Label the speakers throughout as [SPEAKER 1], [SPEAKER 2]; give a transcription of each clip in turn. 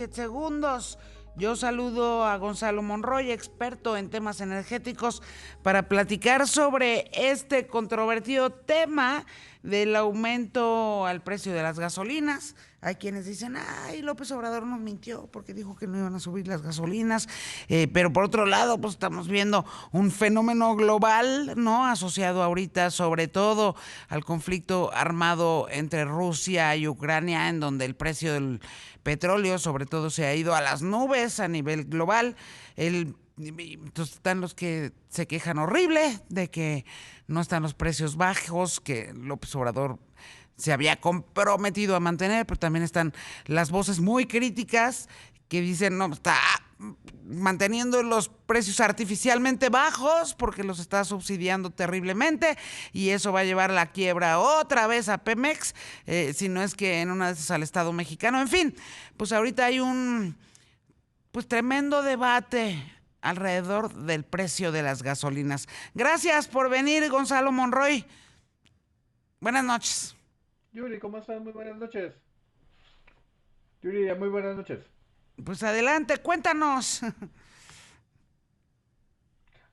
[SPEAKER 1] Segundos. Yo saludo a Gonzalo Monroy, experto en temas energéticos, para platicar sobre este controvertido tema del aumento al precio de las gasolinas. Hay quienes dicen, ay, López Obrador nos mintió porque dijo que no iban a subir las gasolinas, pero por otro lado, pues estamos viendo un fenómeno global, ¿no? Asociado ahorita sobre todo al conflicto armado entre Rusia y Ucrania, en donde el precio del petróleo sobre todo se ha ido a las nubes a nivel global. Entonces están los que se quejan horrible de que no están los precios bajos, que López Obrador se había comprometido a mantener, pero también están las voces muy críticas que dicen, no, está manteniendo los precios artificialmente bajos porque los está subsidiando terriblemente y eso va a llevar a la quiebra otra vez a Pemex, si no es que en una de esas al Estado mexicano. En fin, pues ahorita hay un tremendo debate alrededor del precio de las gasolinas. Gracias por venir, Gonzalo Monroy. Buenas noches.
[SPEAKER 2] Yuri, ¿cómo estás? Muy buenas noches. Yuri, muy buenas noches.
[SPEAKER 1] Pues adelante, cuéntanos.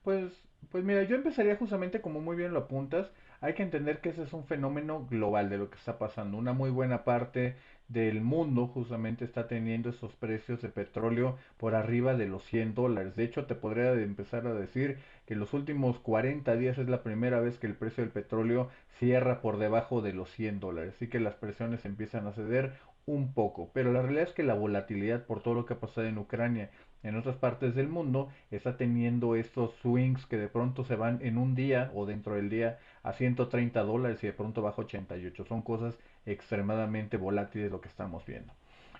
[SPEAKER 2] Pues, pues mira, yo empezaría justamente como muy bien lo apuntas. Hay que entender que ese es un fenómeno global de lo que está pasando. Una muy buena parte del mundo justamente está teniendo esos precios de petróleo por arriba de los $100. De hecho, te podría empezar a decir que en los últimos 40 días es la primera vez que el precio del petróleo cierra por debajo de los $100. Así que las presiones empiezan a ceder un poco. Pero la realidad es que la volatilidad por todo lo que ha pasado en Ucrania en otras partes del mundo está teniendo estos swings que de pronto se van en un día o dentro del día a $130 y de pronto baja 88. Son cosas extremadamente volátiles lo que estamos viendo.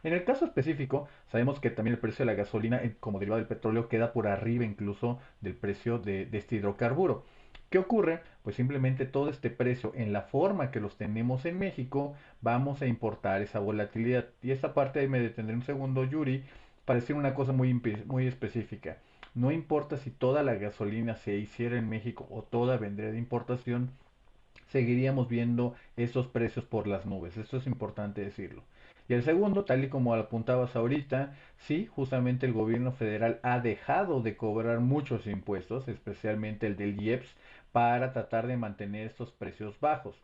[SPEAKER 2] En el caso específico, sabemos que también el precio de la gasolina como derivado del petróleo queda por arriba incluso del precio de este hidrocarburo. ¿Qué ocurre? Pues simplemente todo este precio en la forma que los tenemos en México, vamos a importar esa volatilidad. Y esta parte ahí me detendré un segundo, Yuri, para decir una cosa muy específica. No importa si toda la gasolina se hiciera en México o toda vendría de importación, seguiríamos viendo esos precios por las nubes. Esto es importante decirlo. Y el segundo, tal y como apuntabas ahorita, sí, justamente el gobierno federal ha dejado de cobrar muchos impuestos, especialmente el del IEPS, para tratar de mantener estos precios bajos.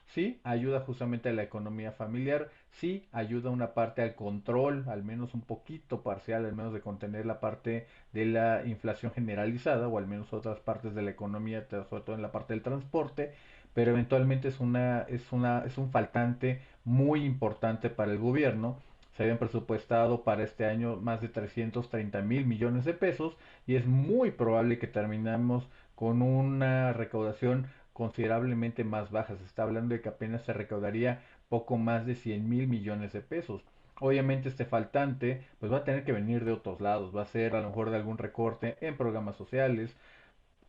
[SPEAKER 2] Sí, ayuda justamente a la economía familiar, sí, ayuda una parte al control, al menos un poquito parcial, al menos de contener la parte de la inflación generalizada, o al menos otras partes de la economía, sobre todo en la parte del transporte, pero eventualmente es un faltante muy importante para el gobierno. Se habían presupuestado para este año más de 330,000 millones de pesos y es muy probable que terminemos con una recaudación considerablemente más baja. Se está hablando de que apenas se recaudaría poco más de 100,000 millones de pesos. Obviamente este faltante pues va a tener que venir de otros lados, va a ser a lo mejor de algún recorte en programas sociales,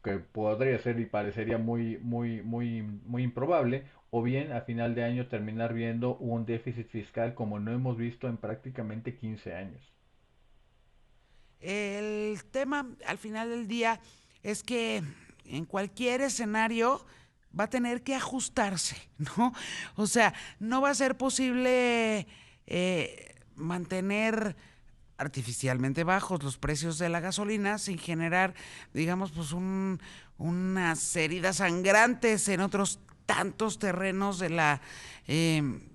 [SPEAKER 2] que podría ser y parecería muy improbable, o bien a final de año terminar viendo un déficit fiscal como no hemos visto en prácticamente 15 años.
[SPEAKER 1] El tema al final del día es que en cualquier escenario va a tener que ajustarse, ¿no? O sea, no va a ser posible mantener artificialmente bajos los precios de la gasolina sin generar, digamos, pues unas heridas sangrantes en otros tantos terrenos de la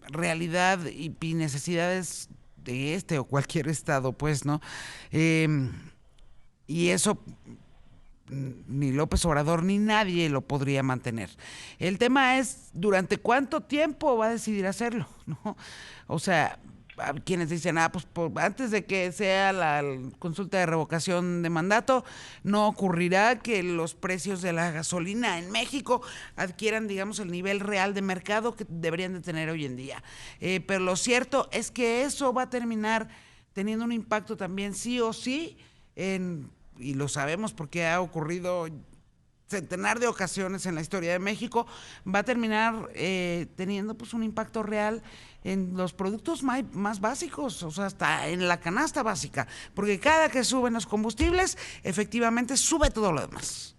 [SPEAKER 1] realidad y necesidades de este o cualquier estado, pues, ¿no? Eh, y eso ni López Obrador ni nadie lo podría mantener. El tema es durante cuánto tiempo va a decidir hacerlo, ¿no? O sea, quienes dicen, pues antes de que sea la consulta de revocación de mandato, no ocurrirá que los precios de la gasolina en México adquieran, digamos, el nivel real de mercado que deberían de tener hoy en día. Pero lo cierto es que eso va a terminar teniendo un impacto también sí o sí y lo sabemos porque ha ocurrido centenar de ocasiones en la historia de México, va a terminar teniendo pues un impacto real en los productos más básicos, o sea, hasta en la canasta básica, porque cada que suben los combustibles, efectivamente sube todo lo demás.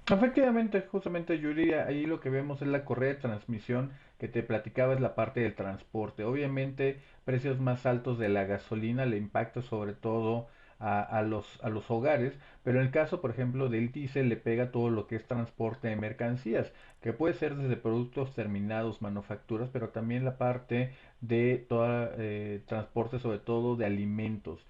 [SPEAKER 2] Efectivamente, justamente Yuri, ahí lo que vemos es la correa de transmisión que te platicaba es la parte del transporte. Obviamente, precios más altos de la gasolina le impacta sobre todo a los hogares, pero en el caso, por ejemplo, del diésel le pega todo lo que es transporte de mercancías, que puede ser desde productos terminados, manufacturas, pero también la parte de todo transporte, sobre todo de alimentos,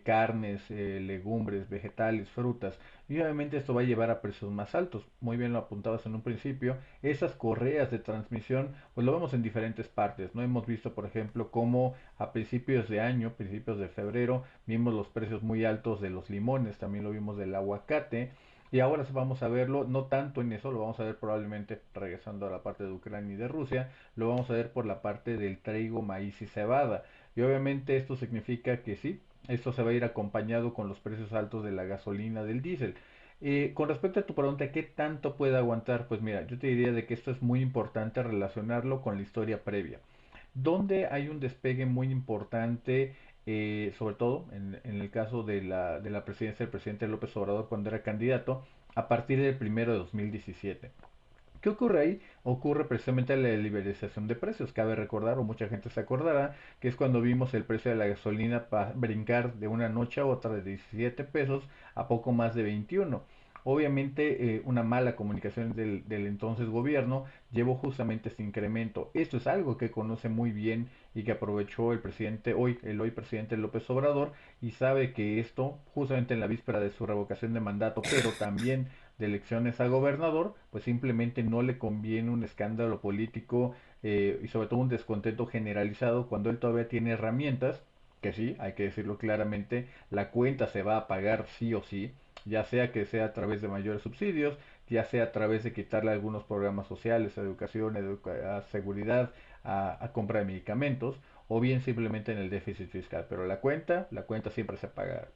[SPEAKER 2] carnes, legumbres, vegetales, frutas. Y obviamente esto va a llevar a precios más altos. Muy bien lo apuntabas en un principio. Esas correas de transmisión, pues lo vemos en diferentes partes. No hemos visto, por ejemplo, cómo a principios de año, principios de febrero, vimos los precios muy altos de los limones, también lo vimos del aguacate. Y ahora sí vamos a verlo, no tanto en eso, lo vamos a ver probablemente regresando a la parte de Ucrania y de Rusia, lo vamos a ver por la parte del trigo, maíz y cebada. Y obviamente esto significa que sí, esto se va a ir acompañado con los precios altos de la gasolina, del diésel. Con respecto a tu pregunta, ¿qué tanto puede aguantar? Pues mira, yo te diría de que esto es muy importante relacionarlo con la historia previa, donde hay un despegue muy importante, sobre todo en el caso de la presidencia del presidente López Obrador cuando era candidato, a partir del primero de 2017. ¿Qué ocurre ahí? Ocurre precisamente la liberalización de precios. Cabe recordar, o mucha gente se acordará, que es cuando vimos el precio de la gasolina brincar de una noche a otra de 17 pesos a poco más de 21. Obviamente, una mala comunicación del entonces gobierno llevó justamente este incremento. Esto es algo que conoce muy bien y que aprovechó el presidente hoy, el hoy presidente López Obrador, y sabe que esto, justamente en la víspera de su revocación de mandato, pero también de elecciones a gobernador, pues simplemente no le conviene un escándalo político, y sobre todo un descontento generalizado cuando él todavía tiene herramientas, que sí, hay que decirlo claramente, la cuenta se va a pagar sí o sí, ya sea que sea a través de mayores subsidios, ya sea a través de quitarle algunos programas sociales, a educación, a seguridad, a compra de medicamentos, o bien simplemente en el déficit fiscal. Pero la cuenta siempre se pagará.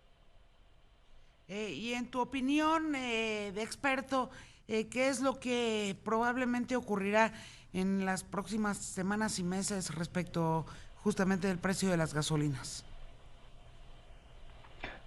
[SPEAKER 1] Y en tu opinión de experto, ¿qué es lo que probablemente ocurrirá en las próximas semanas y meses respecto justamente del precio de las gasolinas?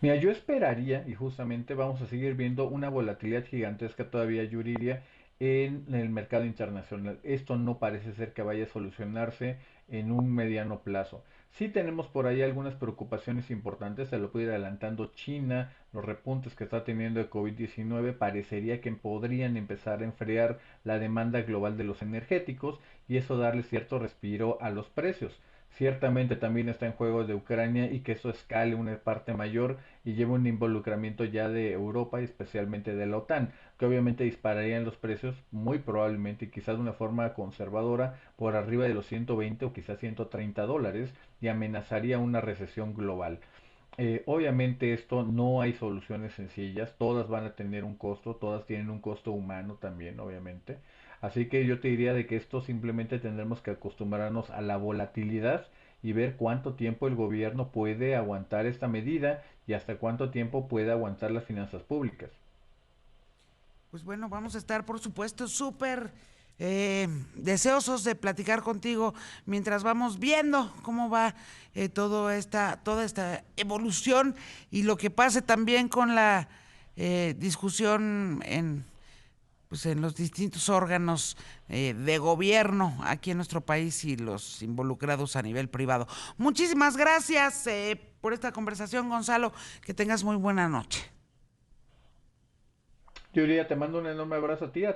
[SPEAKER 2] Mira, yo esperaría, y justamente vamos a seguir viendo una volatilidad gigantesca todavía, Yuriria, en el mercado internacional. Esto no parece ser que vaya a solucionarse en un mediano plazo. Sí tenemos por ahí algunas preocupaciones importantes, se lo puede ir adelantando China, los repuntes que está teniendo de COVID-19 parecería que podrían empezar a enfriar la demanda global de los energéticos y eso darle cierto respiro a los precios. Ciertamente también está en juego de Ucrania y que eso escale una parte mayor y lleve un involucramiento ya de Europa y especialmente de la OTAN, que obviamente dispararían los precios muy probablemente y quizás de una forma conservadora por arriba de los 120 o quizás $130 y amenazaría una recesión global. Obviamente esto no hay soluciones sencillas, todas van a tener un costo, todas tienen un costo humano también, obviamente. Así que yo te diría de que esto simplemente tendremos que acostumbrarnos a la volatilidad y ver cuánto tiempo el gobierno puede aguantar esta medida y hasta cuánto tiempo puede aguantar las finanzas públicas.
[SPEAKER 1] Pues bueno, vamos a estar, por supuesto, súper deseosos de platicar contigo mientras vamos viendo cómo va toda esta evolución y lo que pase también con la discusión pues en los distintos órganos de gobierno aquí en nuestro país y los involucrados a nivel privado. Muchísimas gracias por esta conversación, Gonzalo. Que tengas muy buena noche.
[SPEAKER 2] Yo diría, te mando un enorme abrazo a ti, a